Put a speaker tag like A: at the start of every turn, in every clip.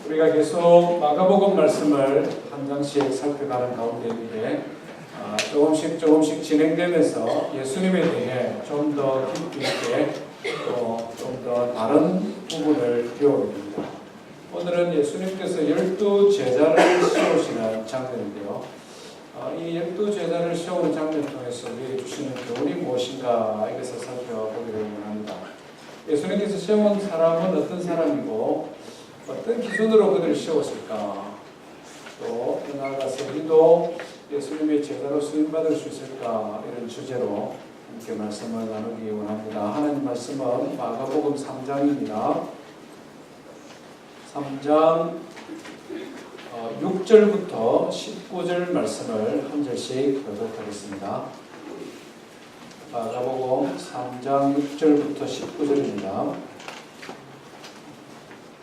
A: 우리가 계속 마가복음 말씀을 한 장씩 살펴가는 가운데인데 조금씩 진행되면서 예수님에 대해 좀 더 깊이 있게 또 좀 더 다른 부분을 배우게 됩니다. 오늘은 예수님께서 12제자를 세우시는 장면인데요. 이 12제자를 세우는 장면 통해서 우리에게 주시는 교훈이 무엇인가 이것을 살펴보기를 원합니다. 예수님께서 세운 사람은 어떤 사람이고 어떤 기준으로 그들을 세웠을까? 또 나아가서 우리도 예수님의 제자로 쓰임받을 수 있을까? 이런 주제로 함께 말씀을 나누기 원합니다. 하나님 말씀은 마가복음 3장입니다. 3장 6절부터 19절 말씀을 한 절씩 교독하겠습니다. 마가복음 3장 6절부터 19절입니다.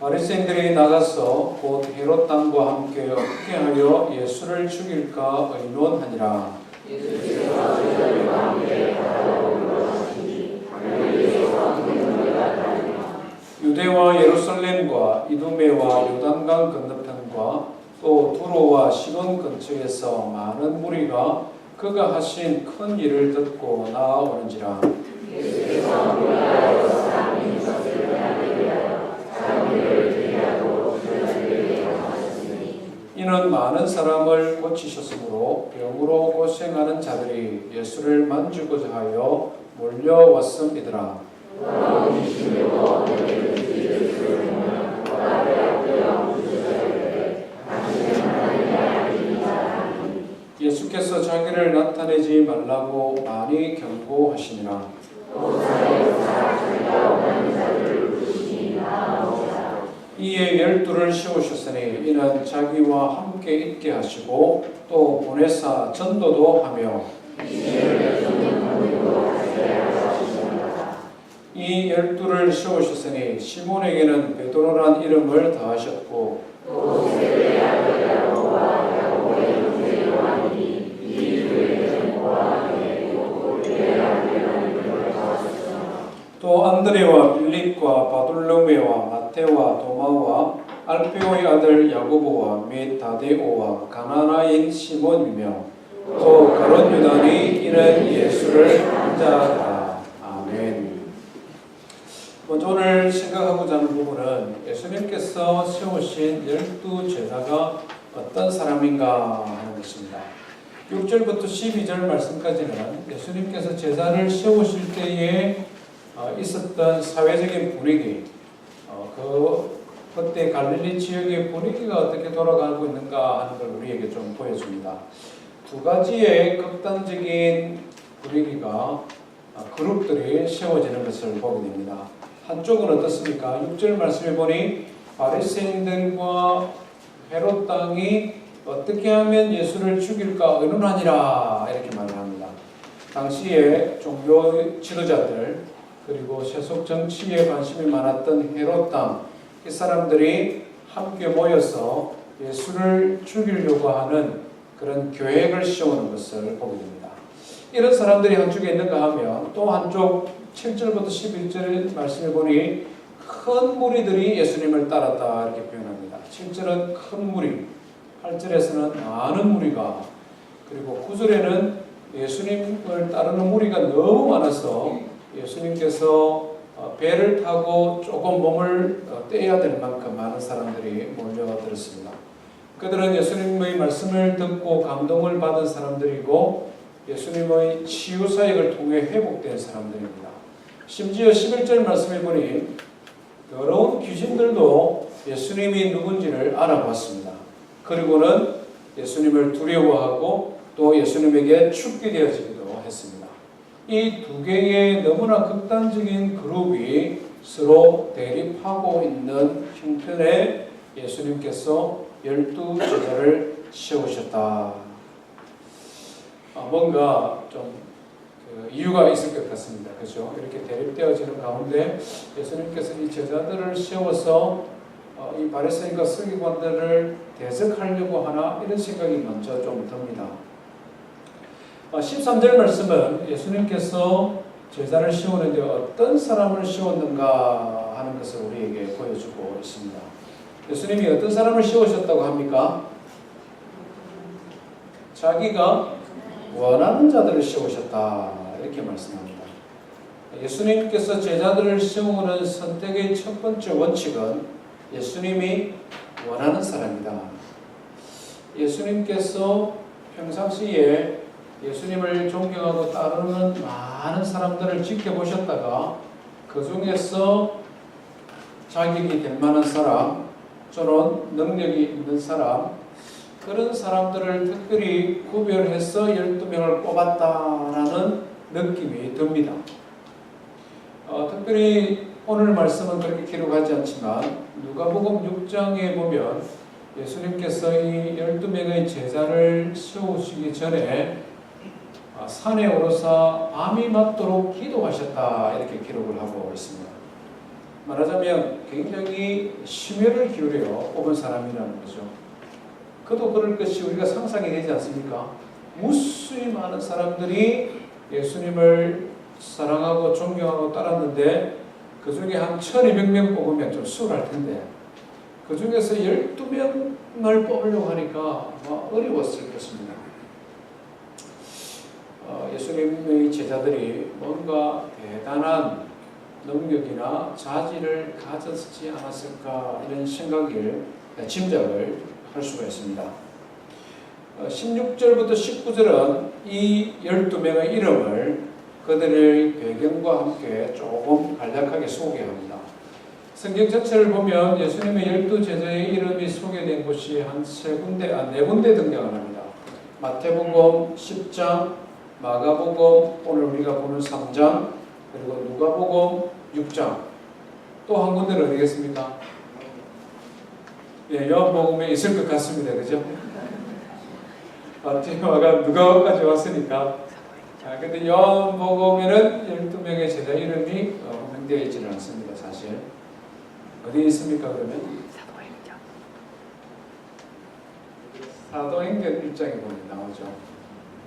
A: 바리새인들이 나가서 곧 헤롯 당과 함께 어떻게 하여 예수를 죽일까 의논하니라. 유대와 예루살렘과 이두메와 요단강 건너편과 또 두로와 시돈 근처에서 많은 무리가 그가 하신 큰 일을 듣고 나아오는지라. 이는 많은 사람을 고치셨으므로 병으로 고생하는 자들이 예수를 만지고자 하여 몰려왔음이더라. 예수께서 자기를 나타내지 말라고 많이 경고하시니라. 이에 12를 세우셨으니 이는 자기와 함께 있게 하시고 또 보내사 전도도 하며 이 12를 세우셨으니 시몬에게는 베드로란 이름을 더하셨고 또 안드레와 빌립과 바돌로메와 마테와 도마와 알페오의 아들 야고보와 및 다데오와 가나나인 시몬이며 또 가롯 유다니 이는 예수를 환자하더라. 아멘. 먼저 오늘 생각하고자 하는 부분은 예수님께서 세우신 12제자가 어떤 사람인가 하는 것입니다. 6절부터 12절 말씀까지는 예수님께서 제자를 세우실 때에 있었던 사회적인 분위기, 그때 갈릴리 지역의 분위기가 어떻게 돌아가고 있는가 하는 걸 우리에게 좀 보여줍니다. 두 가지의 극단적인 분위기가 그룹들이 세워지는 것을 보게 됩니다. 한쪽은 어떻습니까? 6절 말씀해 보니 바리새인들과 헤롯 당이 어떻게 하면 예수를 죽일까 의논하니라 이렇게 말을 합니다. 당시에 종교 지도자들 그리고 세속 정치에 관심이 많았던 헤롯 당, 이 사람들이 함께 모여서 예수를 죽이려고 하는 그런 계획을 세우는 것을 보게 됩니다. 이런 사람들이 한쪽에 있는가 하면 또 한쪽 7절부터 11절 말씀해 보니 큰 무리들이 예수님을 따랐다 이렇게 표현합니다. 7절은 큰 무리, 8절에서는 많은 무리가, 그리고 9절에는 예수님을 따르는 무리가 너무 많아서 예수님께서 배를 타고 조금 몸을 떼야 될 만큼 많은 사람들이 몰려들었습니다. 그들은 예수님의 말씀을 듣고 감동을 받은 사람들이고 예수님의 치유 사역을 통해 회복된 사람들입니다. 심지어 11절 말씀해 보니 더러운 귀신들도 예수님이 누군지를 알아봤습니다. 그리고는 예수님을 두려워하고 또 예수님에게 죽게 되어지기도 했습니다. 이 두 개의 너무나 극단적인 그룹이 서로 대립하고 있는 형편에 예수님께서 12제자를 세우셨다. 뭔가 좀 이유가 있을 것 같습니다. 그렇죠? 이렇게 대립되어지는 가운데 예수님께서 이 제자들을 세워서 이 바리새인과 서기관들을 대적하려고 하나 이런 생각이 먼저 좀 듭니다. 13절 말씀은 예수님께서 제자를 세우는데 어떤 사람을 세웠는가 하는 것을 우리에게 보여주고 있습니다. 예수님이 어떤 사람을 세우셨다고 합니까? 자기가 원하는 자들을 세우셨다 이렇게 말씀합니다. 예수님께서 제자들을 세우는 선택의 첫 번째 원칙은 예수님이 원하는 사람이다. 예수님께서 평상시에 예수님을 존경하고 따르는 많은 사람들을 지켜보셨다가 그 중에서 자격이 될 만한 사람 또는 능력이 있는 사람 그런 사람들을 특별히 구별해서 12명을 뽑았다라는 느낌이 듭니다. 특별히 오늘 말씀은 그렇게 기록하지 않지만 누가복음 6장에 보면 예수님께서 이 12명의 제자를 세우시기 전에 산에 오르사 밤이 맞도록 기도하셨다 이렇게 기록을 하고 있습니다. 말하자면 굉장히 심혈을 기울여 뽑은 사람이라는 거죠. 그도 그럴 것이 우리가 상상이 되지 않습니까? 무수히 많은 사람들이 예수님을 사랑하고 존경하고 따랐는데 그 중에 한 1200명 뽑으면 좀 수월할 텐데 그 중에서 12명을 뽑으려고 하니까 어려웠을 것입니다. 예수님의 제자들이 뭔가 대단한 능력이나 자질을 가졌지 않았을까 이런 짐작을 할 수가 있습니다. 16절부터 19절은 이 12명의 이름을 그들의 배경과 함께 조금 간략하게 소개합니다. 성경 전체를 보면 예수님의 12제자의 이름이 소개된 곳이 네 군데 등장을 합니다. 마태복음 10장, 마가복음 오늘 우리가 보는 3장, 그리고 누가복음 6장, 또 한 군데는 어디겠습니까? 예, 요한복음에 있을 것 같습니다. 그죠? 마태마가 누가까지 왔으니까. 근데 요한복음에는 12명의 제자 이름이 호명되어 있지는 않습니다. 사실. 어디에 있습니까? 그러면? 사도행전 1장에 보면 나오죠.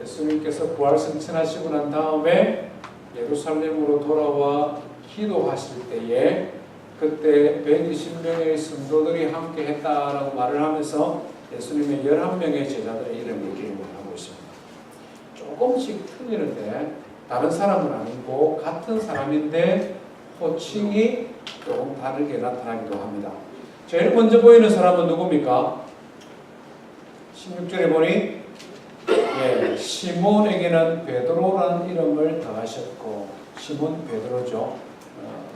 A: 예수님께서 부활 승천하시고 난 다음에 예루살렘으로 돌아와 기도하실 때에 그때 120명의 성도들이 함께 했다라고 말을 하면서 예수님의 11명의 제자들의 이름을 기록을 하고 있습니다. 조금씩 틀리는데 다른 사람은 아니고 같은 사람인데 호칭이 조금 다르게 나타나기도 합니다. 제일 먼저 보이는 사람은 누굽니까? 16절에 보니 시몬에게는 베드로라는 이름을 더하셨고 시몬 베드로죠.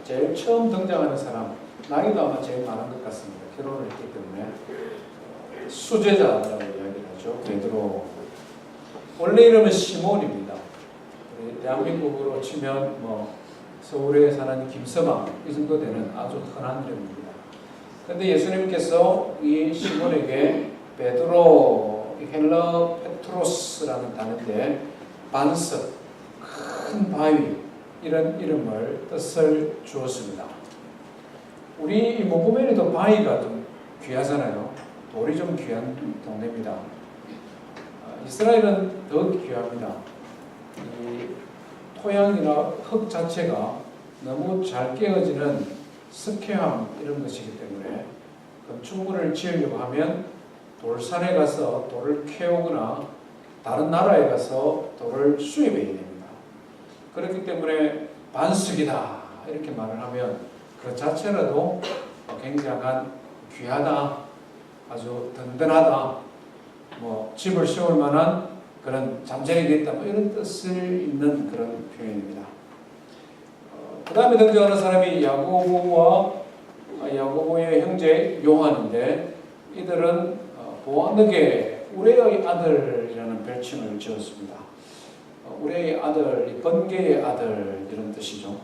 A: 제일 처음 등장하는 사람, 나이도 아마 제일 많은 것 같습니다. 결혼을 했기 때문에 수제자라고 이야기를 하죠. 베드로. 원래 이름은 시몬입니다. 대한민국으로 치면 서울에 사는 김서방 이 정도 되는 아주 흔한 이름입니다. 그런데 예수님께서 이 시몬에게 베드로, 헬러 페트로스라는 단어인데 반석, 큰 바위 이런 이름을 뜻을 주었습니다. 우리 이 모구면에도 바위가 좀 귀하잖아요. 돌이 좀 귀한 동네입니다. 이스라엘은 더 귀합니다. 이 토양이나 흙 자체가 너무 잘 깨어지는 석회암 이런 것이기 때문에 건축물을 지으려고 하면 돌산에 가서 돌을 캐오거나 다른 나라에 가서 돌을 수입해야 됩니다. 그렇기 때문에 반석이다 이렇게 말을 하면 그 자체라도 굉장한 귀하다, 아주 든든하다, 집을 세울 만한 그런 잠재력이 있다 이런 뜻을 있는 그런 표현입니다. 그 다음에 등장하는 사람이 야고보의 형제 요한인데 이들은 보아느게 우레의 아들이라는 별칭을 지었습니다. 우레의 아들, 번개의 아들 이런 뜻이죠.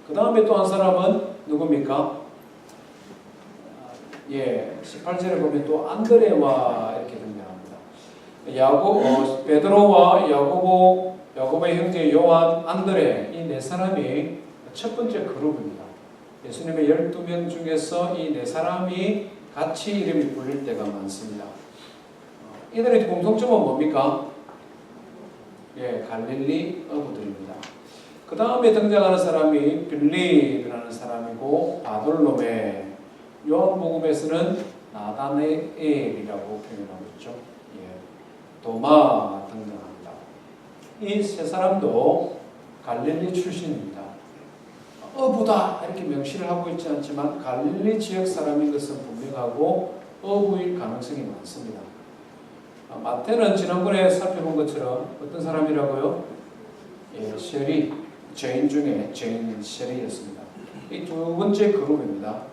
A: 그 다음에 또 한 사람은 누굽니까? 18절에 보면 또 안드레와 이렇게 등장합니다. 베드로와 야고보의 형제 요한, 안드레 이 네 사람이 첫 번째 그룹입니다. 예수님의 12명 중에서 이 네 사람이 같이 이름이 불릴 때가 많습니다. 이들의 공통점은 뭡니까? 갈릴리 어부들입니다. 그 다음에 등장하는 사람이 빌립이라는 사람이고 바돌로메, 요한복음에서는 나다나엘이라고 표현하고 있죠. 도마 등등합니다. 이 세 사람도 갈릴리 출신입니다. 어부다 이렇게 명시를 하고 있지 않지만 갈릴리 지역 사람인 것은 분명하고 어부일 가능성이 많습니다. 마태는 지난번에 살펴본 것처럼 어떤 사람이라고요? 쉐리, 죄인 중에 죄인 쉐리였습니다. 이 두 번째 그룹입니다.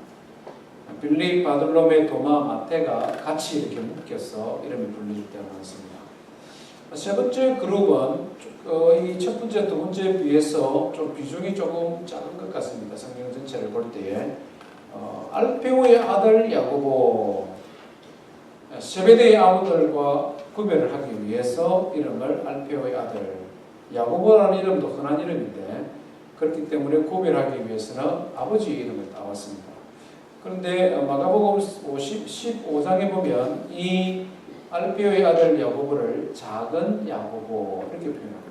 A: 빌립, 바돌로메, 도마, 마태가 같이 이렇게 묶여서 이름이 불릴 때가 많습니다. 세 번째 그룹은 이 첫 번째, 두 번째에 비해서 좀 비중이 조금 작은 것 같습니다. 성경 전체를 볼 때에 알페오의 아들 야고보, 세베대의 아들과 구별을 하기 위해서 이름을 알페오의 아들, 야고보라는 이름도 흔한 이름인데 그렇기 때문에 구별하기 위해서는 아버지 이름을 따왔습니다. 그런데 마가복음 15장에 보면 이 알페오의 아들 야고보를 작은 야고보 이렇게 표현합니다.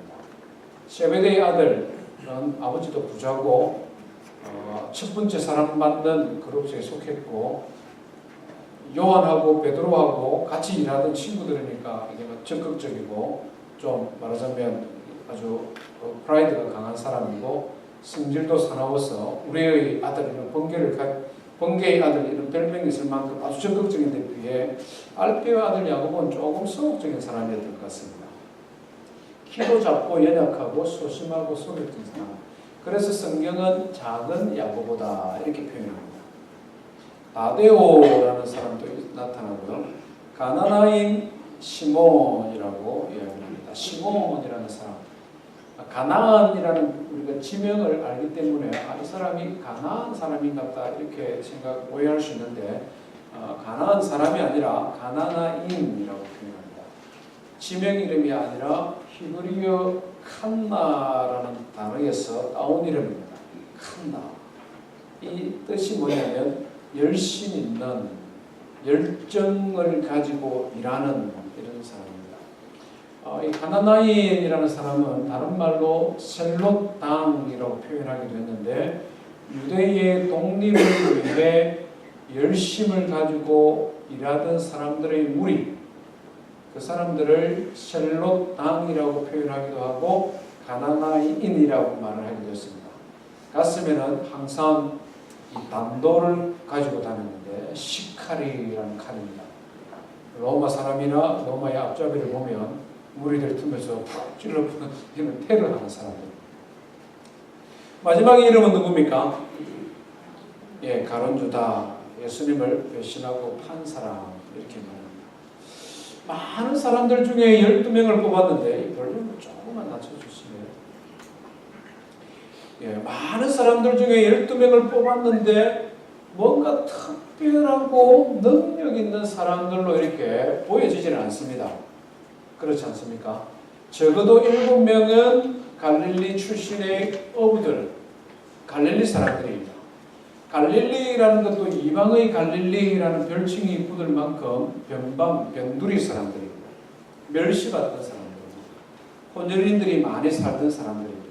A: 세베대의 아들은 아버지도 부자고 첫 번째 사람 받는 그룹에 속했고 요한하고 베드로하고 같이 일하던 친구들이니까 이게 적극적이고 좀 말하자면 아주 프라이드가 강한 사람이고 성질도 사나워서 우리의 아들이는 번개의 아들 이런 별명이 있을 만큼 아주 적극적인 데 비해 알페오의 아들 야고보는 조금 소극적인 사람이었던 것 같습니다. 키도 작고 연약하고 소심하고 소극적인 사람. 그래서 성경은 작은 야고보다 이렇게 표현합니다. 다데오라는 사람도 나타나고요. 가나나인 시몬이라고 이야기합니다. 시몬이라는 사람. 가나안이라는 우리가 지명을 알기 때문에 이 사람이 가나안 사람인가 보다 이렇게 오해할 수 있는데 가나안 사람이 아니라 가나나인이라고 표현합니다. 지명 이름이 아니라 히브리어 칸나라는 단어에서 따온 이름입니다. 칸나. 이 뜻이 뭐냐면 열심 있는, 열정을 가지고 일하는 이런 사람입니다. 이 가나나인이라는 사람은 다른 말로 셀롯 당이라고 표현하기도 했는데 유대의 독립을 위해 열심을 가지고 일하던 사람들의 무리, 그 사람들을 셀롯 당이라고 표현하기도 하고 가나나인이라고 말을 하기도 했습니다. 갔으면은 항상 이 단도를 가지고 다녔는데 시칼이라는 칼입니다. 로마 사람이나 로마의 앞잡이를 보면 무리들 틈에서 푹 찔러붙는 이런 테러하는 사람들. 마지막에 이름은 누굽니까? 가론주다. 예수님을 배신하고 판 사람 이렇게 말합니다. 많은 사람들 중에 12명을 뽑았는데 이 볼륨을 조금만 낮춰주시면 많은 사람들 중에 12명을 뽑았는데 뭔가 특별하고 능력 있는 사람들로 이렇게 보여지지는 않습니다. 그렇지 않습니까? 적어도 7명은 갈릴리 출신의 어부들, 갈릴리 사람들입니다. 갈릴리라는 것도 이방의 갈릴리라는 별칭이 붙을 만큼 변두리 사람들입니다. 멸시받던 사람들입니다. 혼혈인들이 많이 살던 사람들입니다.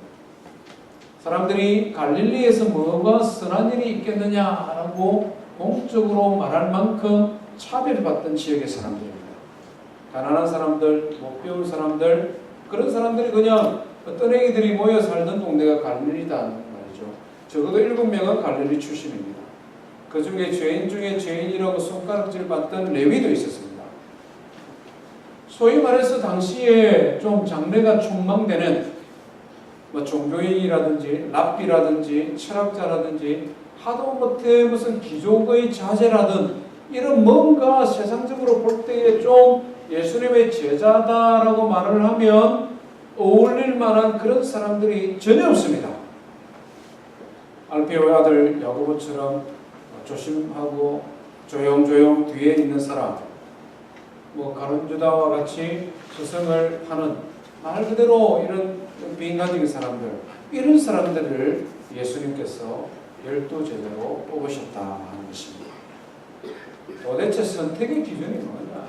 A: 사람들이 갈릴리에서 뭐가 선한 일이 있겠느냐라고 공적으로 말할 만큼 차별받던 지역의 사람들입니다. 가난한 사람들, 못 배운 사람들, 그런 사람들이 그냥 어떤 애기들이 모여 살던 동네가 갈릴리다는 말이죠. 적어도 7명은 갈릴리 출신입니다. 그 중에 죄인이라고 손가락질 받던 레위도 있었습니다. 소위 말해서 당시에 좀 장래가 촉망되는 종교인이라든지 랍비라든지 철학자라든지 하다못해 무슨 귀족의 자제라든 이런 뭔가 세상적으로 볼 때에 좀 예수님의 제자다라고 말을 하면 어울릴 만한 그런 사람들이 전혀 없습니다. 알페오의 아들 야고보처럼 조심하고 조용조용 뒤에 있는 사람, 가론주다와 같이 스승을 하는 말 그대로 이런 비인간적인 사람들, 이런 사람들을 예수님께서 12제자로 뽑으셨다 하는 것입니다. 도대체 선택의 기준이 뭐냐?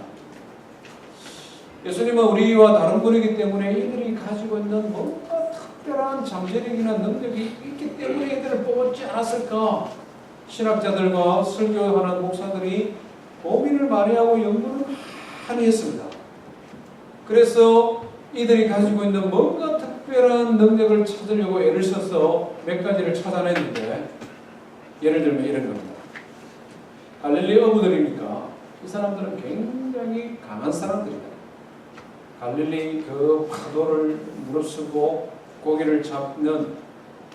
A: 예수님은 우리와 다른 분이기 때문에 이들이 가지고 있는 뭔가 특별한 잠재력이나 능력이 있기 때문에 이들을 뽑았지 않았을까? 신학자들과 설교하는 목사들이 고민을 많이 하고 연구를 많이 했습니다. 그래서 이들이 가지고 있는 뭔가 특별한 능력을 찾으려고 애를 써서 몇 가지를 찾아냈는데, 예를 들면 이런 겁니다. 갈릴리 어부들이니까 이 사람들은 굉장히 강한 사람들이다. 갈릴리 그 파도를 무릅쓰고 고기를 잡는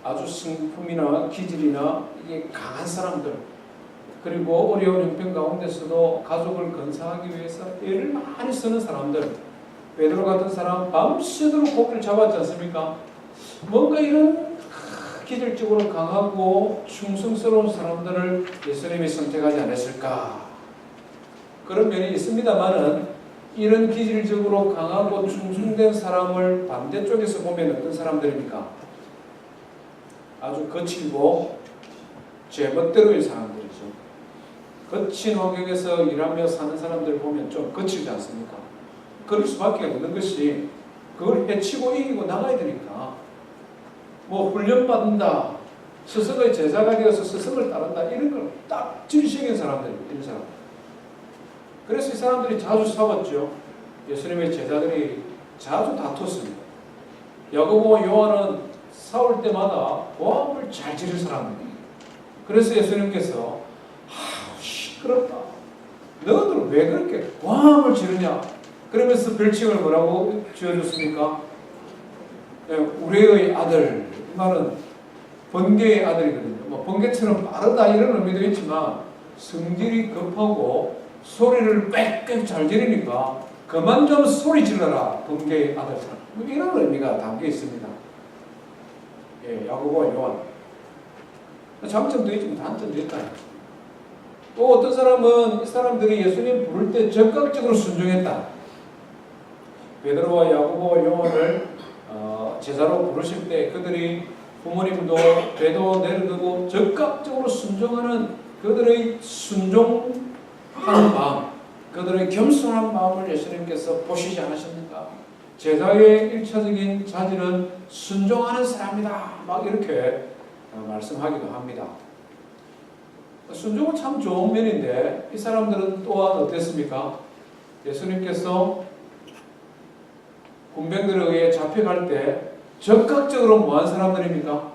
A: 아주 성품이나 기질이나 이게 강한 사람들, 그리고 어려운 형편 가운데서도 가족을 건사하기 위해서 애를 많이 쓰는 사람들, 베드로 같은 사람 밤새도록 고기를 잡았지 않습니까? 뭔가 이런 기질적으로 강하고 충성스러운 사람들을 예수님이 선택하지 않았을까? 그런 면이 있습니다만은, 이런 기질적으로 강하고 충성된 사람을 반대쪽에서 보면 어떤 사람들입니까? 아주 거칠고 제멋대로의 사람들이죠. 거친 환경에서 일하며 사는 사람들 보면 좀 거칠지 않습니까? 그럴 수밖에 없는 것이, 그걸 해치고 이기고 나가야 되니까. 뭐 훈련받는다, 스승의 제자가 되어서 스승을 따른다, 이런 걸 딱 질식인 사람들입니다. 이런 사람. 그래서 이 사람들이 자주 싸웠죠. 예수님의 제자들이 자주 다퉜습니다. 야고보와 요한은 싸울 때마다 고함을 잘 지를 사람입니다. 그래서 예수님께서 시끄럽다, 너희들은 왜 그렇게 고함을 지르냐, 그러면서 별칭을 뭐라고 지어줬습니까? 우리의 아들, 이 말은 번개의 아들이거든요. 뭐 번개처럼 빠르다 이런 의미도 있지만, 성질이 급하고 소리를 빽빽 잘 지르니까 그만 좀 소리 질러라, 번개의 아들처럼. 뭐 이런 의미가 담겨 있습니다. 야고보와 요한. 장점도 있지만 단점도 있다. 또 어떤 사람은 이 사람들이 예수님 부를 때 적극적으로 순종했다. 베드로와 야고보와 요한을 제자로 부르실 때 그들이 부모님도 배도 내려두고 적극적으로 순종하는 그들의 순종하는 마음, 그들의 겸손한 마음을 예수님께서 보시지 않으십니까? 제자의 1차적인 자질은 순종하는 사람이다, 막 이렇게 말씀하기도 합니다. 순종은 참 좋은 면인데, 이 사람들은 또한 어땠습니까? 예수님께서 군병들에 의해 잡혀갈 때 적극적으로 뭐한 사람들입니까?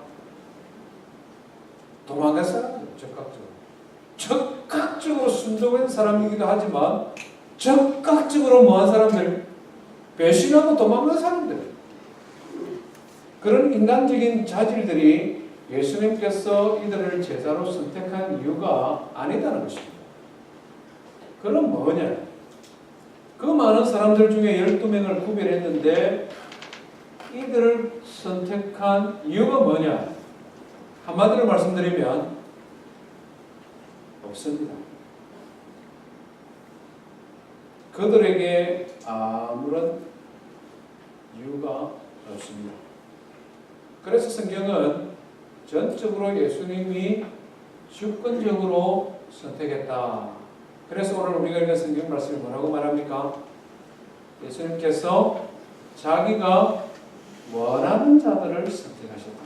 A: 도망간 사람들. 적극적으로 순종한 사람이기도 하지만 적극적으로 뭐한 사람들? 배신하고 도망간 사람들. 그런 인간적인 자질들이 예수님께서 이들을 제자로 선택한 이유가 아니다는 것입니다. 그럼 뭐냐? 그 많은 사람들 중에 12명을 구별했는데 이들을 선택한 이유가 뭐냐? 한마디로 말씀드리면 없습니다. 그들에게 아무런 이유가 없습니다. 그래서 성경은 전적으로 예수님이 주권적으로 선택했다. 그래서 오늘 우리가 읽은 성경 말씀이 뭐라고 말합니까? 예수님께서 자기가 원하는 자들을 선택하셨다.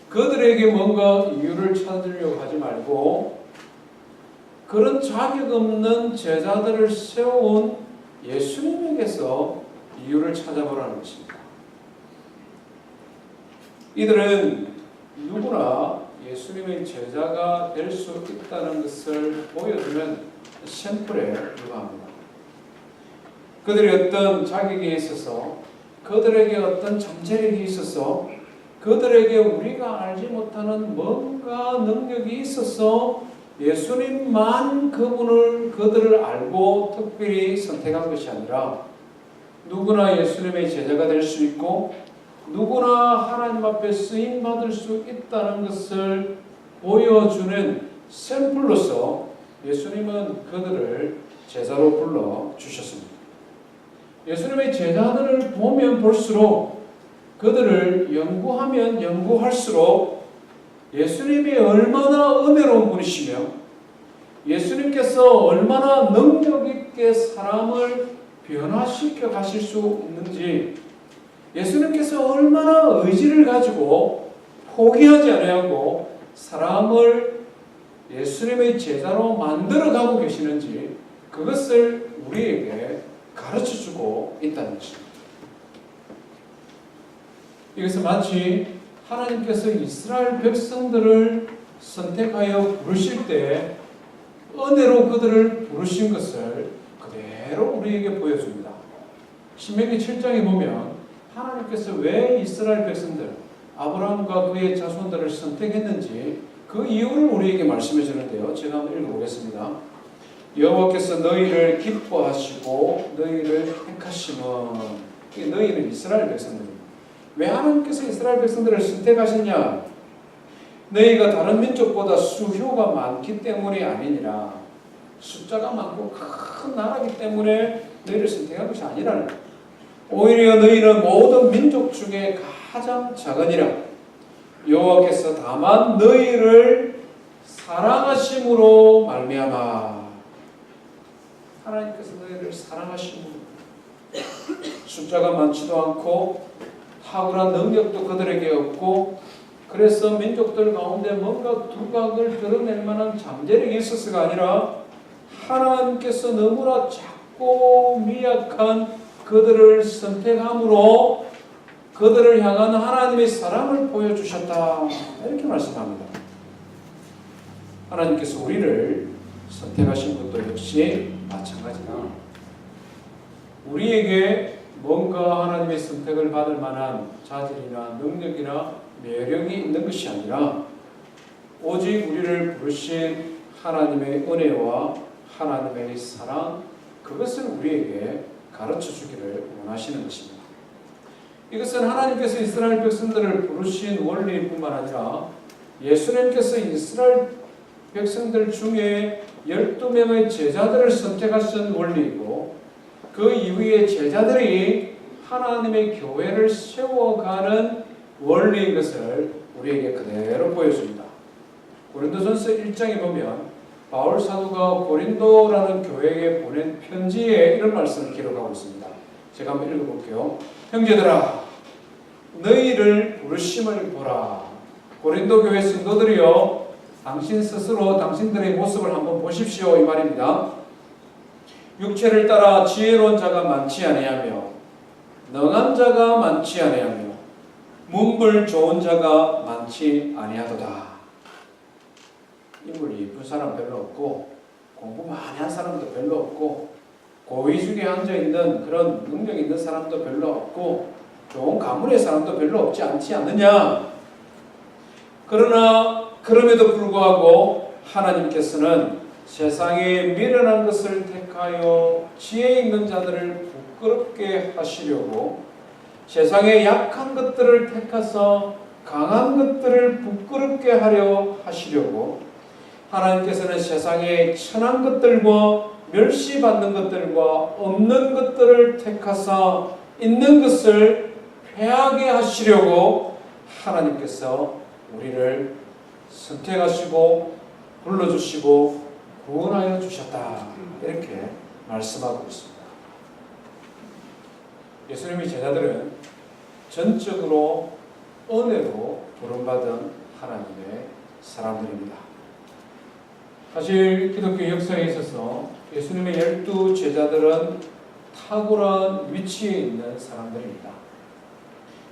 A: 그들에게 뭔가 이유를 찾으려고 하지 말고, 그런 자격 없는 제자들을 세워온 예수님에게서 이유를 찾아보라는 것입니다. 이들은 누구나 예수님의 제자가 될 수 있다는 것을 보여주는 샘플에 불과합니다. 그들이 어떤 자격에 있어서, 그들에게 어떤 잠재력이 있어서, 그들에게 우리가 알지 못하는 뭔가 능력이 있어서 예수님만 그들을 알고 특별히 선택한 것이 아니라, 누구나 예수님의 제자가 될 수 있고 누구나 하나님 앞에 쓰임받을 수 있다는 것을 보여주는 샘플로서 예수님은 그들을 제자로 불러주셨습니다. 예수님의 제자들을 보면 볼수록, 그들을 연구하면 연구할수록 예수님이 얼마나 은혜로운 분이시며 예수님께서 얼마나 능력 있게 사람을 변화시켜 가실 수 있는지, 예수님께서 얼마나 의지를 가지고 포기하지 아니하고 사람을 예수님의 제자로 만들어가고 계시는지 그것을 우리에게 가르쳐주고 있다는 것입니다. 이것은 마치 하나님께서 이스라엘 백성들을 선택하여 부르실 때 은혜로 그들을 부르신 것을 그대로 우리에게 보여줍니다. 신명기 7장에 보면 하나님께서 왜 이스라엘 백성들, 아브라함과 그의 자손들을 선택했는지 그 이유를 우리에게 말씀해 주는데요. 제가 한번 읽어보겠습니다. 여호와께서 너희를 기뻐하시고 너희를 택하시면, 너희는 이스라엘 백성들입니다. 왜 하나님께서 이스라엘 백성들을 선택하셨냐? 너희가 다른 민족보다 수효가 많기 때문이 아니니라. 숫자가 많고 큰 나라이기 때문에 너희를 선택한 것이 아니라 오히려 너희는 모든 민족 중에 가장 작으니라. 여호와께서 다만 너희를 사랑하심으로 말미암아. 하나님께서 너희를 사랑하심으로. 숫자가 많지도 않고 탁월한 능력도 그들에게 없고, 그래서 민족들 가운데 뭔가 두각을 드러낼 만한 잠재력이 있어서가 아니라 하나님께서 너무나 작고 미약한 그들을 선택함으로 그들을 향한 하나님의 사랑을 보여주셨다. 이렇게 말씀합니다. 하나님께서 우리를 선택하신 것도 역시 마찬가지다. 우리에게 뭔가 하나님의 선택을 받을 만한 자질이나 능력이나 매력이 있는 것이 아니라 오직 우리를 부르신 하나님의 은혜와 하나님의 사랑, 그것을 우리에게 가르쳐 주기를 원하시는 것입니다. 이것은 하나님께서 이스라엘 백성들을 부르신 원리뿐만 아니라 예수님께서 이스라엘 백성들 중에 12명의 제자들을 선택하신 원리이고, 그 이후에 제자들이 하나님의 교회를 세워가는 원리인 것을 우리에게 그대로 보여줍니다. 고린도전서 1장에 보면 바울 사도가 고린도라는 교회에 보낸 편지에 이런 말씀을 기록하고 있습니다. 제가 한번 읽어볼게요. 형제들아, 너희를 부르심을 보라. 고린도 교회 성도들이여, 당신 스스로 당신들의 모습을 한번 보십시오, 이 말입니다. 육체를 따라 지혜로운 자가 많지 아니하며 능한 자가 많지 아니하며 문물 좋은 자가 많지 아니하도다. 인물 예쁜 사람 별로 없고 공부 많이 한 사람도 별로 없고 고위직에 앉아있는 그런 능력 있는 사람도 별로 없고 좋은 가문의 사람도 별로 없지 않지 않느냐. 그러나 그럼에도 불구하고 하나님께서는 세상에 미련한 것을 택하여 지혜 있는 자들을 부끄럽게 하시려고 세상에 약한 것들을 택하사 강한 것들을 부끄럽게 하려 하시려고 하나님께서는 세상에 천한 것들과 멸시받는 것들과 없는 것들을 택하사 있는 것을 패하게 하시려고 하나님께서 우리를 선택하시고 불러주시고 구원하여 주셨다. 이렇게 말씀하고 있습니다. 예수님의 제자들은 전적으로 은혜로 부름받은 하나님의 사람들입니다. 사실 기독교 역사에 있어서 예수님의 12 제자들은 탁월한 위치에 있는 사람들입니다.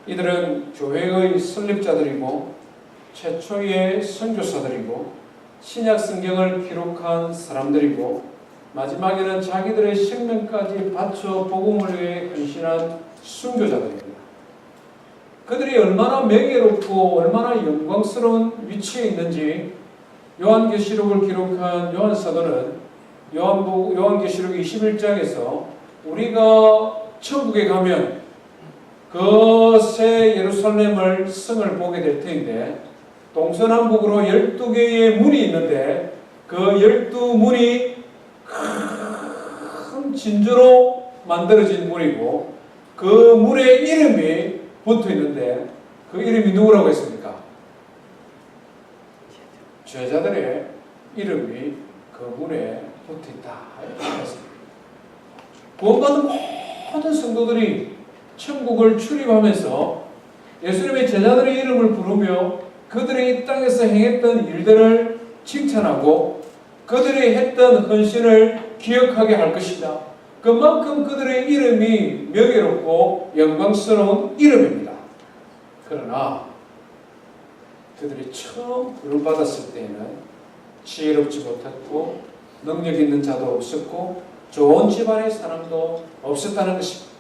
A: 이들은 교회의 설립자들이고 최초의 선교사들이고 신약 성경을 기록한 사람들이고 마지막에는 자기들의 생명까지 바쳐 복음을 위해 헌신한 순교자들입니다. 그들이 얼마나 명예롭고 얼마나 영광스러운 위치에 있는지 요한계시록을 기록한 요한 사도는 요한계시록 21장에서 우리가 천국에 가면 그 새 예루살렘을 성을 보게 될 텐데 동서남북으로 12개의 문이 있는데 그 12문이 큰 진주로 만들어진 문이고 그 문에 이름이 붙어 있는데 그 이름이 누구라고 했습니까? 제자들의 이름이 그 문에 붙어 있다. 구원받은 모든 성도들이 천국을 출입하면서 예수님의 제자들의 이름을 부르며 그들이 이 땅에서 행했던 일들을 칭찬하고 그들이 했던 헌신을 기억하게 할 것이다. 그만큼 그들의 이름이 명예롭고 영광스러운 이름입니다. 그러나 그들이 처음 부름받았을 때에는 지혜롭지 못했고 능력 있는 자도 없었고 좋은 집안의 사람도 없었다는 것입니다.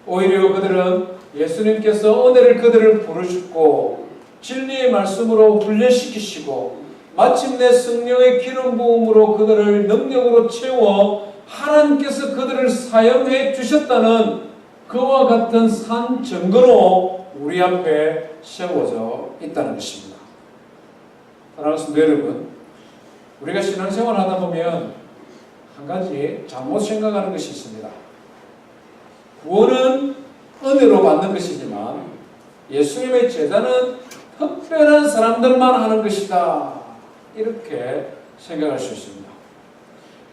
A: 오히려 그들은 예수님께서 은혜를 그들을 부르셨고 진리의 말씀으로 훈련시키시고 마침내 성령의 기름 부음으로 그들을 능력으로 채워 하나님께서 그들을 사용해 주셨다는 그와 같은 산 증거로 우리 앞에 세워져 있다는 것입니다. 사랑하는 성도 여러분, 우리가 신앙생활 하다 보면 한 가지 잘못 생각하는 것이 있습니다. 구원은 은혜로 받는 것이지만 예수님의 제자는 특별한 사람들만 하는 것이다. 이렇게 생각할 수 있습니다.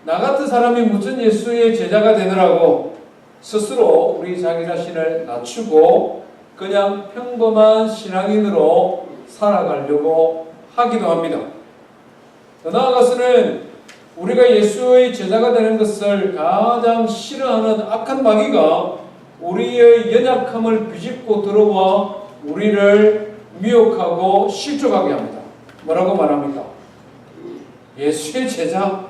A: 나 같은 사람이 무슨 예수의 제자가 되더라고 스스로 우리 자기 자신을 낮추고 그냥 평범한 신앙인으로 살아가려고 하기도 합니다. 더 나아가서는 우리가 예수의 제자가 되는 것을 가장 싫어하는 악한 마귀가 우리의 연약함을 비집고 들어와 우리를 미혹하고 실족하게 합니다. 뭐라고 말합니까? 예수의 제자?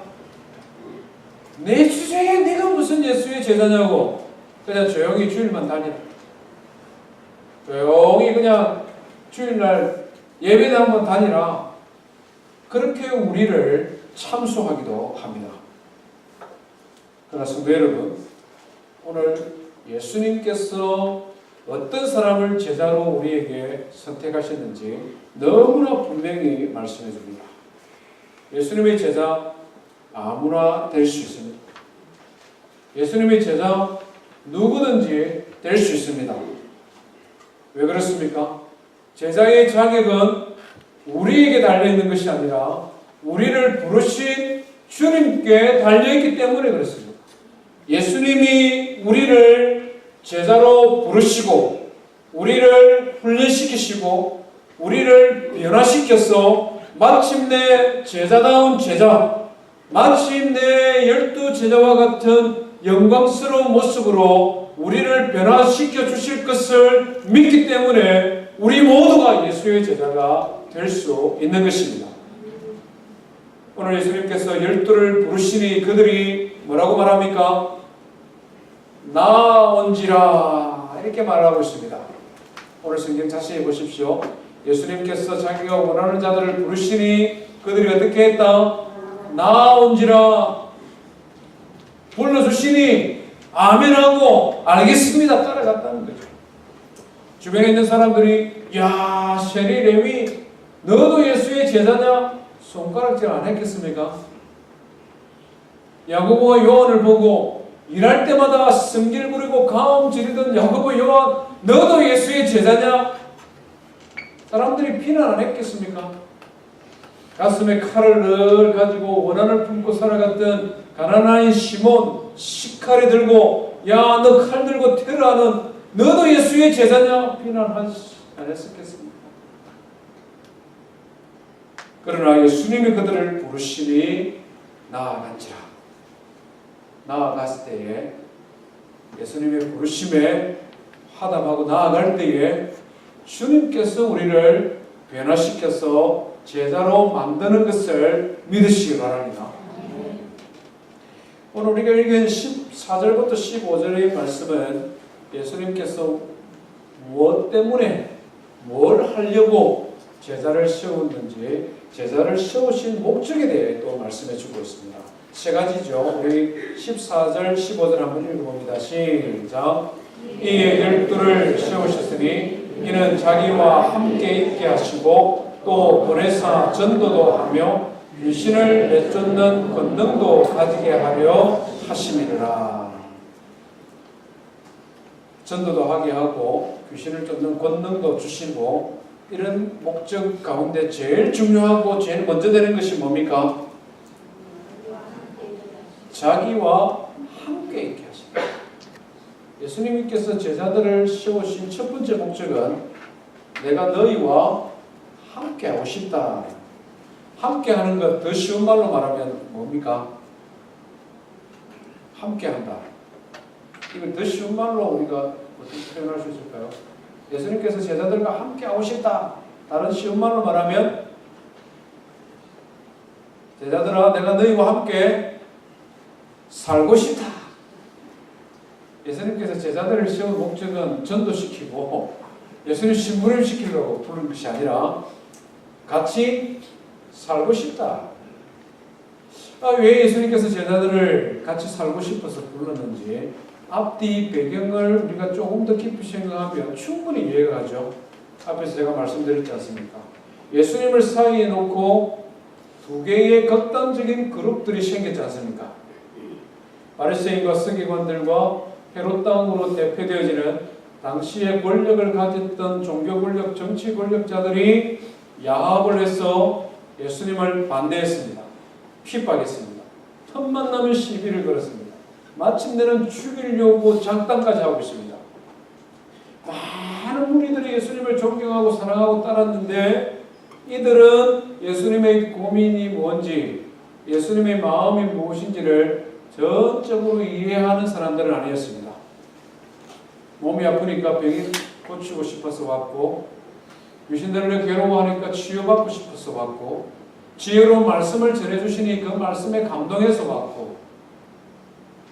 A: 내 주제에 네가 무슨 예수의 제자냐고. 그냥 조용히 주일만 다니라. 조용히 그냥 주일날 예배나 한번 다니라. 그렇게 우리를 참소하기도 합니다. 그러나 성도 여러분, 오늘 예수님께서 어떤 사람을 제자로 우리에게 선택하셨는지 너무나 분명히 말씀해 줍니다. 예수님의 제자 아무나 될 수 있습니다. 예수님의 제자 누구든지 될 수 있습니다. 왜 그렇습니까? 제자의 자격은 우리에게 달려있는 것이 아니라 우리를 부르신 주님께 달려있기 때문에 그렇습니다. 예수님이 우리를 제자로 부르시고 우리를 훈련시키시고 우리를 변화시켜서 마침내 제자다운 제자, 마침내 12 제자와 같은 영광스러운 모습으로 우리를 변화시켜 주실 것을 믿기 때문에 우리 모두가 예수의 제자가 될 수 있는 것입니다. 오늘 예수님께서 12를 부르시니 그들이 뭐라고 말합니까? 나온지라 이렇게 말하고 있습니다. 오늘 성경 자세히 보십시오. 예수님께서 자기가 원하는 자들을 부르시니 그들이 어떻게 했다? 나온지라 불러주시니 아멘하고 알겠습니다 따라갔다는 거죠. 주변에 있는 사람들이 야 세리 레위 너도 예수의 제자냐? 손가락질 안 했겠습니까? 야고보와 요한을 보고 일할 때마다 성질 부리고 가음 지르던 야고보 요한 너도 예수의 제자냐? 사람들이 비난 안 했겠습니까? 가슴에 칼을 늘 가지고 원한을 품고 살아갔던 가나나인 시몬 식칼이 들고 야 너 칼 들고 테러하는 너도 예수의 제자냐? 비난 안 했었겠습니까? 그러나 예수님이 그들을 부르시니 나아간지라. 나아갔을 때에 예수님의 부르심에 화답하고 나아갈 때에 주님께서 우리를 변화시켜서 제자로 만드는 것을 믿으시기 바랍니다. 오늘 우리가 읽은 14절부터 15절의 말씀은 예수님께서 무엇 때문에 뭘 하려고 제자를 세웠는지 제자를 세우신 목적에 대해 또 말씀해 주고 있습니다. 세 가지죠. 우리 14절 15절 한번 읽어봅니다. 시작. 이에 12를 세우셨으니 이는 자기와 함께 있게 하시고 또 보내사 전도도 하며 귀신을 내쫓는 권능도 가지게 하려 하심이라. 전도도 하게 하고 귀신을 쫓는 권능도 주시고 이런 목적 가운데 제일 중요하고 제일 먼저 되는 것이 뭡니까? 자기와 함께 있게 하십니다. 예수님께서 제자들을 세우신 첫 번째 목적은 내가 너희와 함께 하고 싶다. 함께 하는 것 더 쉬운 말로 말하면 뭡니까? 함께 한다. 이걸 더 쉬운 말로 우리가 어떻게 표현할 수 있을까요? 예수님께서 제자들과 함께 하고 싶다. 다른 쉬운 말로 말하면 제자들아 내가 너희와 함께 살고 싶다. 예수님께서 제자들을 세운 목적은 전도시키고 예수님 심부름시키려고 부른 것이 아니라 같이 살고 싶다. 왜 예수님께서 제자들을 같이 살고 싶어서 불렀는지 앞뒤 배경을 우리가 조금 더 깊이 생각하면 충분히 이해가 가죠. 앞에서 제가 말씀드렸지 않습니까? 예수님을 사이에 놓고 두 개의 극단적인 그룹들이 생겼지 않습니까? 바리새인과 서기관들과 헤롯 땅으로 대표되어지는 당시의 권력을 가졌던 종교 권력, 정치 권력자들이 야합을 해서 예수님을 반대했습니다. 핍박했습니다. 틈만 나면 시비를 걸었습니다. 마침내는 죽이려고 장담까지 하고 있습니다. 많은 무리들이 예수님을 존경하고 사랑하고 따랐는데 이들은 예수님의 고민이 뭔지, 예수님의 마음이 무엇인지를 전적으로 이해하는 사람들은 아니었습니다. 몸이 아프니까 병이 고치고 싶어서 왔고, 귀신들을 괴로워하니까 치유받고 싶어서 왔고, 지혜로운 말씀을 전해주시니 그 말씀에 감동해서 왔고,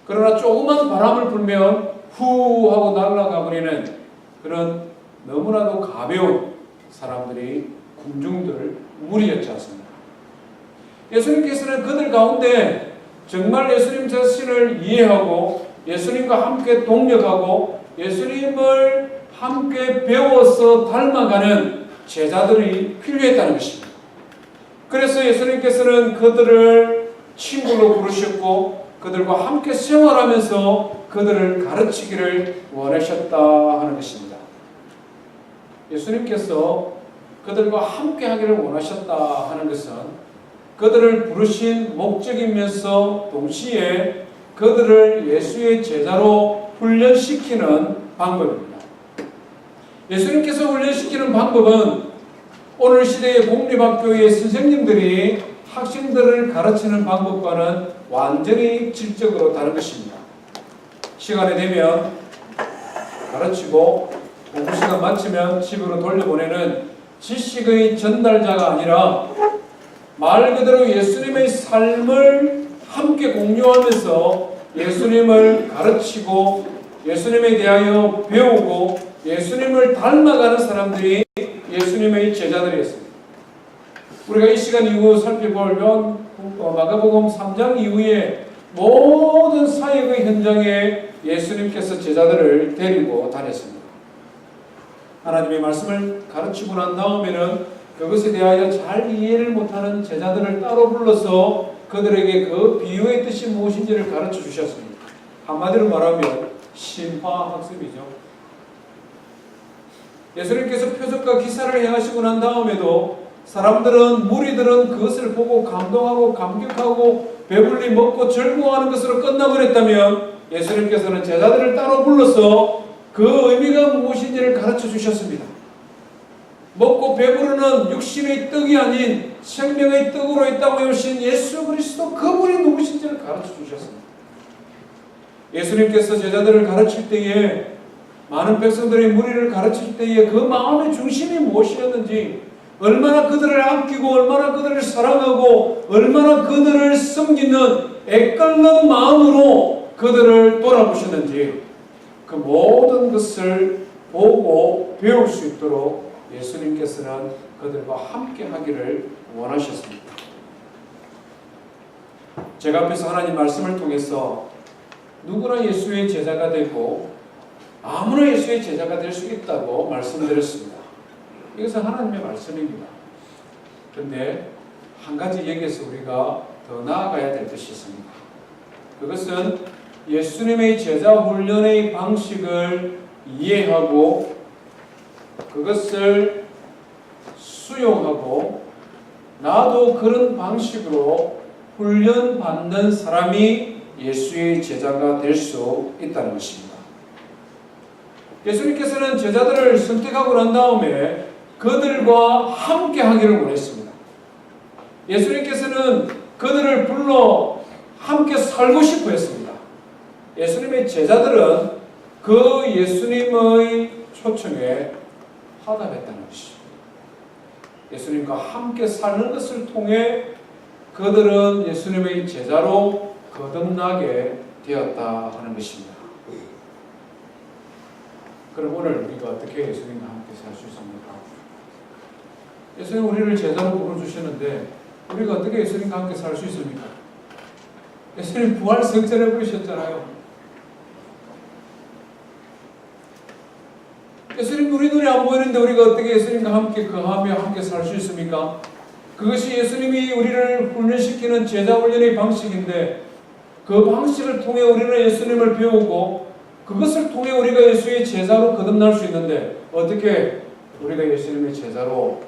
A: 그러나 조그만 바람을 불면 후 하고 날아가 버리는 그런 너무나도 가벼운 사람들이 군중들 무리였지 않습니까? 예수님께서는 그들 가운데 정말 예수님 자신을 이해하고 예수님과 함께 동력하고 예수님을 함께 배워서 닮아가는 제자들이 필요했다는 것입니다. 그래서 예수님께서는 그들을 친구로 부르셨고 그들과 함께 생활하면서 그들을 가르치기를 원하셨다 하는 것입니다. 예수님께서 그들과 함께 하기를 원하셨다 하는 것은 그들을 부르신 목적이면서 동시에 그들을 예수의 제자로 훈련시키는 방법입니다. 예수님께서 훈련시키는 방법은 오늘 시대의 공립학교의 선생님들이 학생들을 가르치는 방법과는 완전히 질적으로 다른 것입니다. 시간이 되면 가르치고 공부 시간 마치면 집으로 돌려보내는 지식의 전달자가 아니라 말 그대로 예수님의 삶을 함께 공유하면서 예수님을 가르치고 예수님에 대하여 배우고 예수님을 닮아가는 사람들이 예수님의 제자들이었습니다. 우리가 이 시간 이후 살펴보면 마가복음 3장 이후에 모든 사역의 현장에 예수님께서 제자들을 데리고 다녔습니다. 하나님의 말씀을 가르치고 난 다음에는 그것에 대하여 잘 이해를 못하는 제자들을 따로 불러서 그들에게 그 비유의 뜻이 무엇인지를 가르쳐 주셨습니다. 한마디로 말하면 심화학습이죠. 예수님께서 표적과 기사를 행하시고 난 다음에도 사람들은 무리들은 그것을 보고 감동하고 감격하고 배불리 먹고 즐거워하는 것으로 끝나버렸다면 예수님께서는 제자들을 따로 불러서 그 의미가 무엇인지를 가르쳐 주셨습니다. 먹고 배부르는 육신의 떡이 아닌 생명의 떡으로 있다고 하신 예수 그리스도 그분이 누구신지를 가르쳐 주셨습니다. 예수님께서 제자들을 가르칠 때에 많은 백성들의 무리를 가르칠 때에 그 마음의 중심이 무엇이었는지 얼마나 그들을 아끼고 얼마나 그들을 사랑하고 얼마나 그들을 섬기는 애끓는 마음으로 그들을 돌아보셨는지 그 모든 것을 보고 배울 수 있도록 예수님께서는 그들과 함께 하기를 원하셨습니다. 제가 앞에서 하나님 말씀을 통해서 누구나 예수의 제자가 되고 아무나 예수의 제자가 될 수 있다고 말씀드렸습니다. 이것은 하나님의 말씀입니다. 그런데 한 가지 여기에서 우리가 더 나아가야 될 것이 있습니다. 그것은 예수님의 제자 훈련의 방식을 이해하고 그것을 수용하고 나도 그런 방식으로 훈련받는 사람이 예수의 제자가 될 수 있다는 것입니다. 예수님께서는 제자들을 선택하고 난 다음에 그들과 함께 하기를 원했습니다. 예수님께서는 그들을 불러 함께 살고 싶어 했습니다. 예수님의 제자들은 그 예수님의 초청에 화답했다는 것이죠. 예수님과 함께 사는 것을 통해 그들은 예수님의 제자로 거듭나게 되었다 하는 것입니다. 그럼 오늘 우리가 어떻게 예수님과 함께 살 수 있습니까? 예수님 우리를 제자로 부르주시는데 우리가 어떻게 예수님과 함께 살 수 있습니까? 예수님 부활 성전에 부르셨잖아요. 예수님 우리 눈에 안 보이는데 우리가 어떻게 예수님과 함께 거하며 함께 살 수 있습니까? 그것이 예수님이 우리를 훈련시키는 제자 훈련의 방식인데 그 방식을 통해 우리는 예수님을 배우고 그것을 통해 우리가 예수의 제자로 거듭날 수 있는데 어떻게 우리가 예수님의 제자로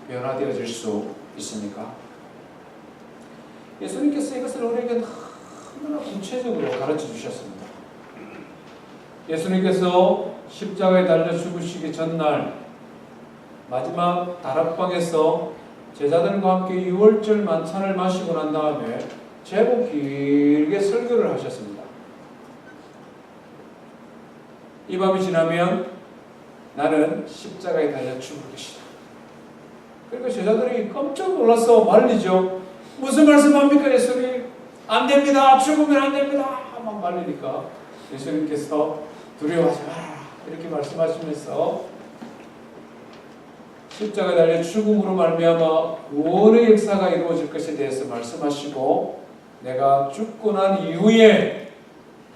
A: 변화되어질 수 있습니까? 예수님께서 이것을 우리에게 너무나 구체적으로 가르쳐 주셨습니다. 예수님께서 십자가에 달려 죽으시기 전날 마지막 다락방에서 제자들과 함께 유월절 만찬을 마시고 난 다음에 제법 길게 설교를 하셨습니다. 이 밤이 지나면 나는 십자가에 달려 죽을 것이다. 그러니까 제자들이 깜짝 놀라서 말리죠. 무슨 말씀합니까 예수님? 안 됩니다. 죽으면 안 됩니다. 막 말리니까 예수님께서 두려워하지 마라 이렇게 말씀하시면서 십자가에 달려 죽음으로 말미암아 구원의 역사가 이루어질 것에 대해서 말씀하시고 내가 죽고 난 이후에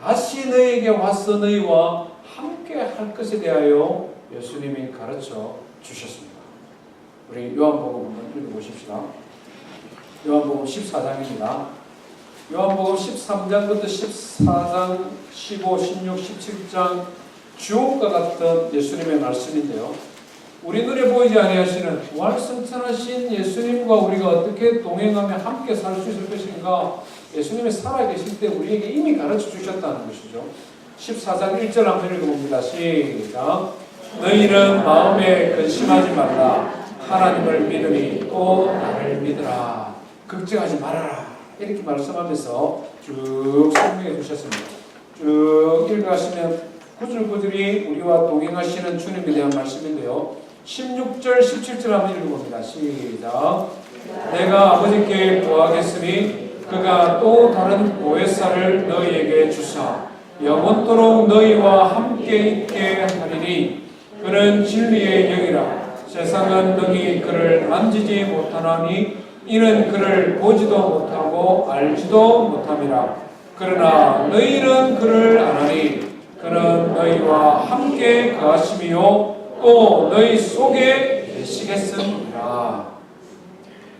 A: 다시 너희에게 와서 너희와 함께 할 것에 대하여 예수님이 가르쳐 주셨습니다. 우리 요한복음 한번 읽어보십시다. 요한복음 14장입니다. 요한복음 13장부터 14장, 15, 16, 17장 주옥과 같은 예수님의 말씀인데요. 우리 눈에 보이지 아니하시는 부활승천하신 예수님과 우리가 어떻게 동행하며 함께 살 수 있을 것인가 예수님이 살아계실 때 우리에게 이미 가르쳐 주셨다는 것이죠. 14장 1절 한번 읽어봅니다. 시작. 너희는 마음에 근심하지 말라. 하나님을 믿으니 또 나를 믿으라. 걱정하지 말아라. 이렇게 말씀하면서 쭉 설명해 주셨습니다. 쭉 읽어가시면 구절구절이 우리와 동행하시는 주님에 대한 말씀인데요. 16절, 17절 한번 읽어봅니다. 시작. 내가 아버지께 구하겠으니 그가 또 다른 보혜사를 너희에게 주사 영원토록 너희와 함께 있게 하리니 그는 진리의 영이라. 세상은 너희 그를 만지지 못하나니 이는 그를 보지도 못하고 알지도 못함이라. 그러나 너희는 그를 아나니 그는 너희와 함께 거하심이요 또 너희 속에 계시겠습니다.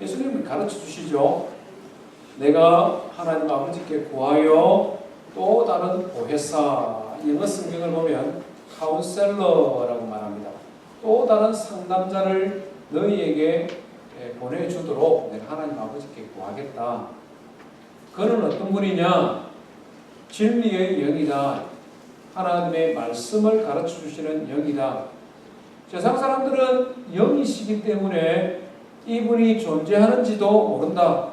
A: 예수님이 가르쳐 주시죠. 내가 하나님 아버지께 구하여 또 다른 보혜사, 영어 성경을 보면 카운셀러라고 말합니다. 또 다른 상담자를 너희에게 보내주도록 내가 하나님 아버지께 구하겠다. 그는 어떤 분이냐? 진리의 영이다. 하나님의 말씀을 가르쳐 주시는 영이다. 세상 사람들은 영이시기 때문에 이분이 존재하는지도 모른다.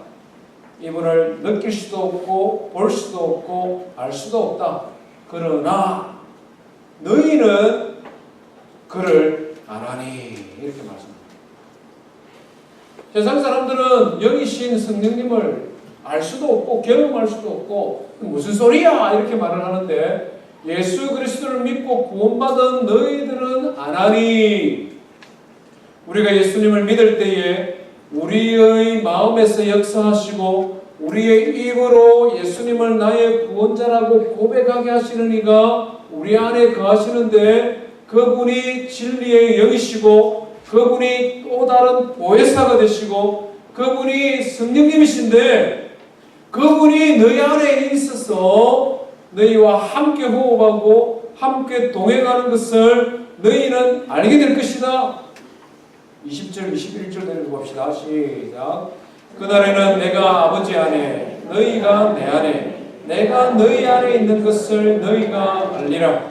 A: 이분을 느낄 수도 없고 볼 수도 없고 알 수도 없다. 그러나 너희는 그를 아나니 이렇게 말씀합니다. 세상 사람들은 영이신 성령님을 알 수도 없고 경험할 수도 없고 무슨 소리야 이렇게 말을 하는데 예수 그리스도를 믿고 구원받은 너희들은 아나니. 우리가 예수님을 믿을 때에 우리의 마음에서 역사하시고 우리의 입으로 예수님을 나의 구원자라고 고백하게 하시는 이가 우리 안에 거하시는데 그분이 진리의 영이시고 그분이 또 다른 보혜사가 되시고 그분이 성령님이신데 그분이 너희 안에 있어서 너희와 함께 호흡하고 함께 동행하는 것을 너희는 알게 될 것이다. 20절, 21절 내려봅시다. 시작. 그날에는 내가 아버지 안에 너희가 내 안에 내가 너희 안에 있는 것을 너희가 알리라.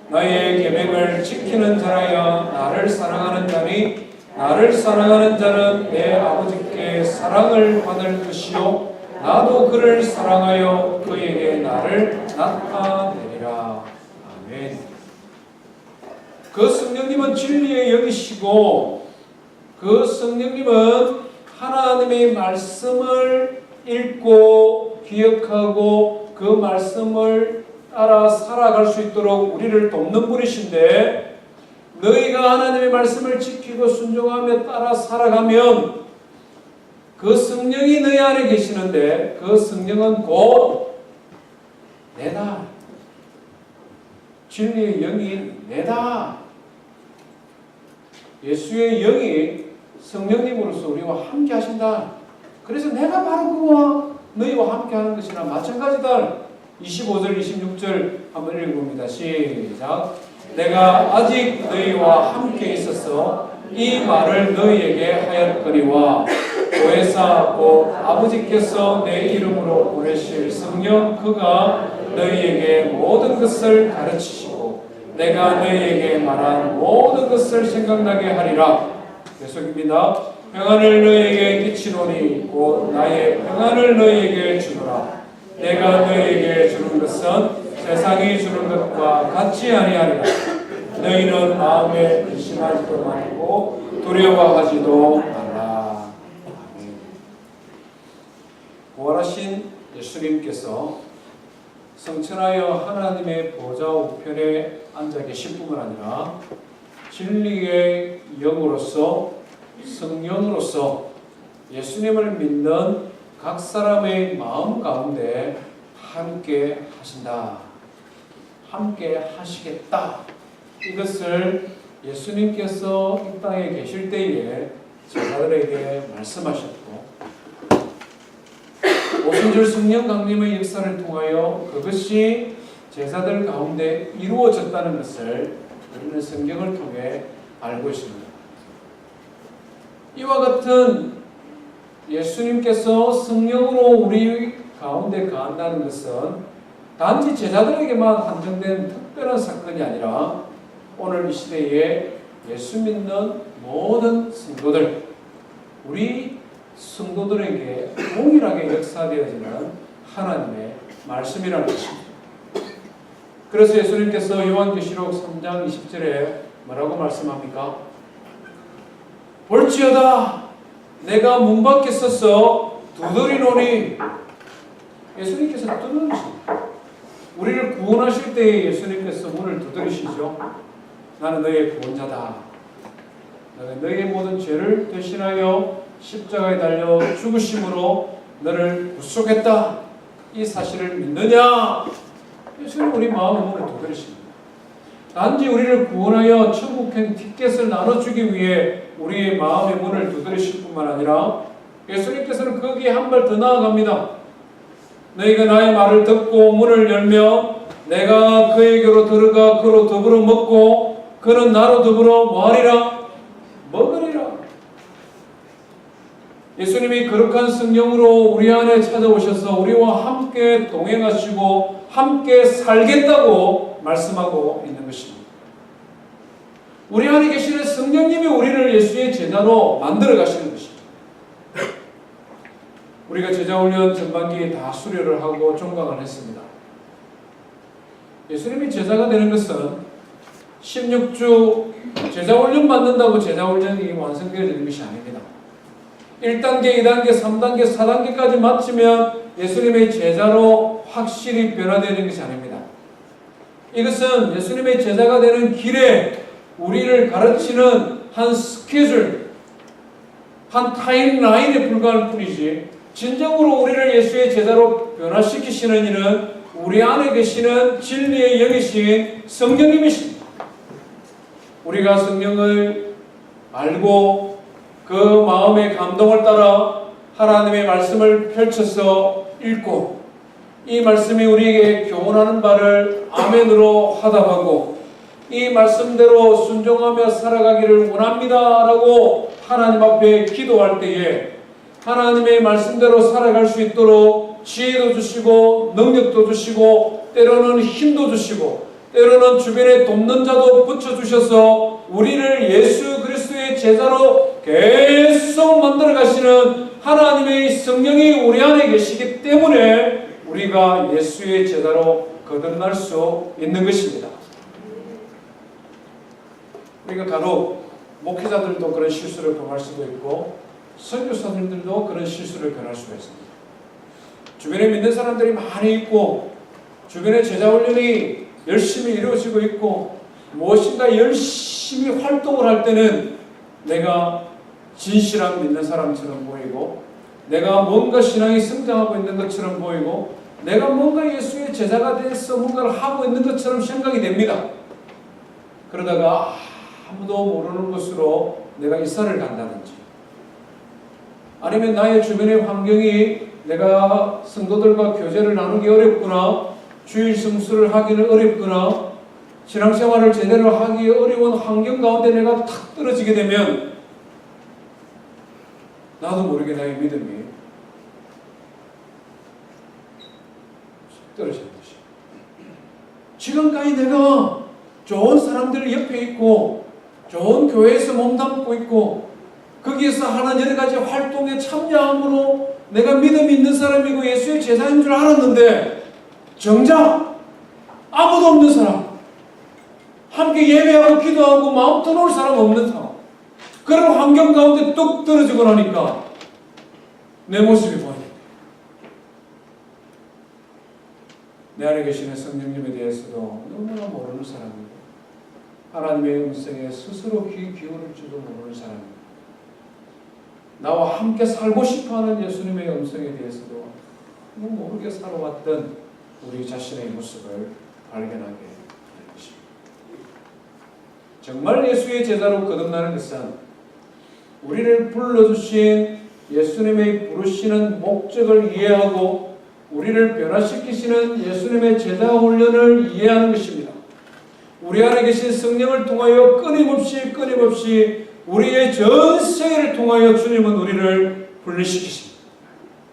A: 나의 계명을 지키는 자라야 나를 사랑하는 자니 나를 사랑하는 자는 내 아버지께 사랑을 받을 것이요 나도 그를 사랑하여 그에게 나를 나타내리라. 아멘. 그 성령님은 진리의 영이시고 그 성령님은 하나님의 말씀을 읽고 기억하고 그 말씀을 따라 살아갈 수 있도록 우리를 돕는 분이신데, 너희가 하나님의 말씀을 지키고 순종하며 따라 살아가면 그 성령이 너희 안에 계시는데 그 성령은 곧 내다. 진리의 영인 내다. 예수의 영이 성령님으로서 우리와 함께 하신다. 그래서 내가 바로 그와 너희와 함께 하는 것이나 마찬가지다. 25절 26절 한번 읽어봅니다. 시작. 내가 아직 너희와 함께 있어서 이 말을 너희에게 하였거니와 보혜사 곧 아버지께서 내 이름으로 보내실 성령 그가 너희에게 모든 것을 가르치시고 내가 너희에게 말한 모든 것을 생각나게 하리라. 계속입니다. 평안을 너희에게 끼치노니 곧 나의 평안을 너희에게 주노라. 내가 너희에게 주는 것은 세상이 주는 것과 같지 아니하리라. 너희는 마음에 의심하지도 말고 두려워하지도 말라. 아멘. 부활하신 예수님께서 성천하여 하나님의 보좌 우편에 앉아 계실 뿐만 아니라 진리의 영으로서 성령으로서 예수님을 믿는 각 사람의 마음 가운데 함께 하신다. 함께 하시겠다. 이것을 예수님께서 이 땅에 계실 때에 제자들에게 말씀하셨고, 오순절 성령 강림의 역사를 통하여 그것이 제자들 가운데 이루어졌다는 것을 우리는 성경을 통해 알고 있습니다. 이와 같은 예수님께서 성령으로 우리 가운데 거한다는 것은 단지 제자들에게만 한정된 특별한 사건이 아니라 오늘 이 시대에 예수 믿는 모든 성도들, 우리 성도들에게 동일하게 역사되어지는 하나님의 말씀이라는 것입니다. 그래서 예수님께서 요한계시록 3장 20절에 뭐라고 말씀합니까? 볼지어다 내가 문 밖에 서서 두드리노니. 예수님께서 두드리십니다. 우리를 구원하실 때에 예수님께서 문을 두드리시죠. 나는 너의 구원자다. 나는 너의 모든 죄를 대신하여 십자가에 달려 죽으심으로 너를 구속했다. 이 사실을 믿느냐? 예수님 우리 마음의 문을 두드리십니다. 단지 우리를 구원하여 천국행 티켓을 나눠주기 위해 우리의 마음의 문을 두드리실 뿐만 아니라 예수님께서는 거기에 한 발 더 나아갑니다. 너희가 나의 말을 듣고 문을 열며 내가 그에게로 들어가 그로 더불어 먹고 그는 나로 더불어 뭐하리라? 먹으리라. 예수님이 거룩한 성령으로 우리 안에 찾아오셔서 우리와 함께 동행하시고 함께 살겠다고 말씀하고 있는 것입니다. 우리 안에 계시는 성령님이 우리를 예수의 제자로 만들어 가시는 것입니다. 우리가 제자훈련 전반기에 다 수료를 하고 종강을 했습니다. 예수님이 제자가 되는 것은 16주 제자훈련 받는다고 제자훈련이 완성되어지는 것이 아닙니다. 1단계, 2단계, 3단계, 4단계까지 마치면 예수님의 제자로 확실히 변화되는 것이 아닙니다. 이것은 예수님의 제자가 되는 길에 우리를 가르치는 한 스케줄, 한 타임라인에 불과할 뿐이지 진정으로 우리를 예수의 제자로 변화시키시는 일은 우리 안에 계시는 진리의 영이신 성령님이십니다. 우리가 성령을 알고 그 마음의 감동을 따라 하나님의 말씀을 펼쳐서 읽고 이 말씀이 우리에게 교훈하는 바를 아멘으로 화답하고 이 말씀대로 순종하며 살아가기를 원합니다 라고 하나님 앞에 기도할 때에 하나님의 말씀대로 살아갈 수 있도록 지혜도 주시고 능력도 주시고 때로는 힘도 주시고 때로는 주변에 돕는 자도 붙여주셔서 우리를 예수 그리스도의 제자로 계속 만들어 가시는 하나님의 성령이 우리 안에 계시기 때문에 우리가 예수의 제자로 거듭날 수 있는 것입니다. 우리가 간혹 목회자들도 그런 실수를 범할 수도 있고 선교사님들도 그런 실수를 변할 수가 있습니다. 주변에 믿는 사람들이 많이 있고 주변에 제자 훈련이 열심히 이루어지고 있고 무엇인가 열심히 활동을 할 때는 내가 진실한 믿는 사람처럼 보이고 내가 뭔가 신앙이 성장하고 있는 것처럼 보이고 내가 뭔가 예수의 제자가 돼서 뭔가를 하고 있는 것처럼 생각이 됩니다. 그러다가 아무도 모르는 곳으로 내가 이사를 간다든지 아니면 나의 주변의 환경이 내가 성도들과 교제를 나누기 어렵구나, 주일 성수를 하기는 어렵구나, 신앙생활을 제대로 하기 어려운 환경 가운데 내가 탁 떨어지게 되면 나도 모르게 나의 믿음이 떨어지는 것이에요. 지금까지 내가 좋은 사람들 옆에 있고 좋은 교회에서 몸담고 있고 거기에서 하는 여러 가지 활동에 참여함으로 내가 믿음이 있는 사람이고 예수의 제자인 줄 알았는데 정작 아무도 없는 사람, 함께 예배하고 기도하고 마음 터놓을 사람 없는 상황, 그런 환경 가운데 뚝 떨어지고 나니까 내 모습이 보이는 거예요. 내 안에 계시는 성령님에 대해서도 너무나 모르는 사람이고 하나님의 음성에 스스로 귀 기울일지도 모르는 사람입니다. 나와 함께 살고 싶어하는 예수님의 음성에 대해서도 모르게 살아왔던 우리 자신의 모습을 발견하게 될 것입니다. 정말 예수의 제자로 거듭나는 것은 우리를 불러주신 예수님의 부르시는 목적을 이해하고 우리를 변화시키시는 예수님의 제자 훈련을 이해하는 것입니다. 우리 안에 계신 성령을 통하여 끊임없이 우리의 전 세계를 통하여 주님은 우리를 분리시키십니다.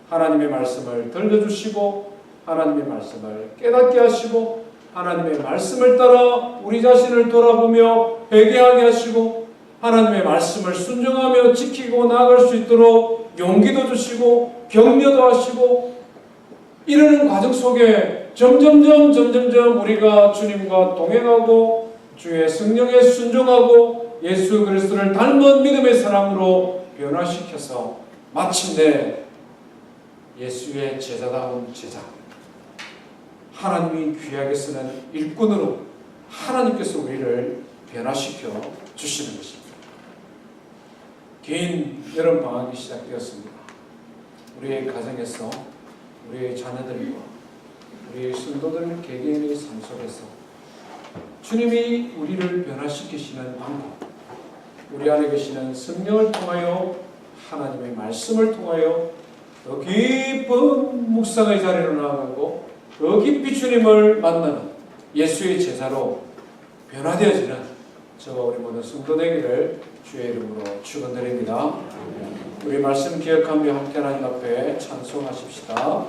A: 하나님의 말씀을 들려주시고 하나님의 말씀을 깨닫게 하시고 하나님의 말씀을 따라 우리 자신을 돌아보며 회개하게 하시고 하나님의 말씀을 순종하며 지키고 나아갈 수 있도록 용기도 주시고 격려도 하시고 이러는 과정 속에 점점점 우리가 주님과 동행하고 주의 성령에 순종하고 예수 그리스도를 닮은 믿음의 사람으로 변화시켜서 마침내 예수의 제자다운 제자, 하나님이 귀하게 쓰는 일꾼으로 하나님께서 우리를 변화시켜 주시는 것입니다. 긴 여름 방학이 시작되었습니다. 우리의 가정에서 우리의 자녀들과 우리의 성도들 개개인의 삶 속에서 주님이 우리를 변화시키시는 방법, 우리 안에 계시는 성령을 통하여 하나님의 말씀을 통하여 더 깊은 묵상의 자리로 나아가고 더 깊이 주님을 만나는 예수의 제자로 변화되어지는 저와 우리 모든 성도 되기를 주의 이름으로 축원드립니다. 우리 말씀 기억하며 함께 하나님 앞에 찬송하십시다.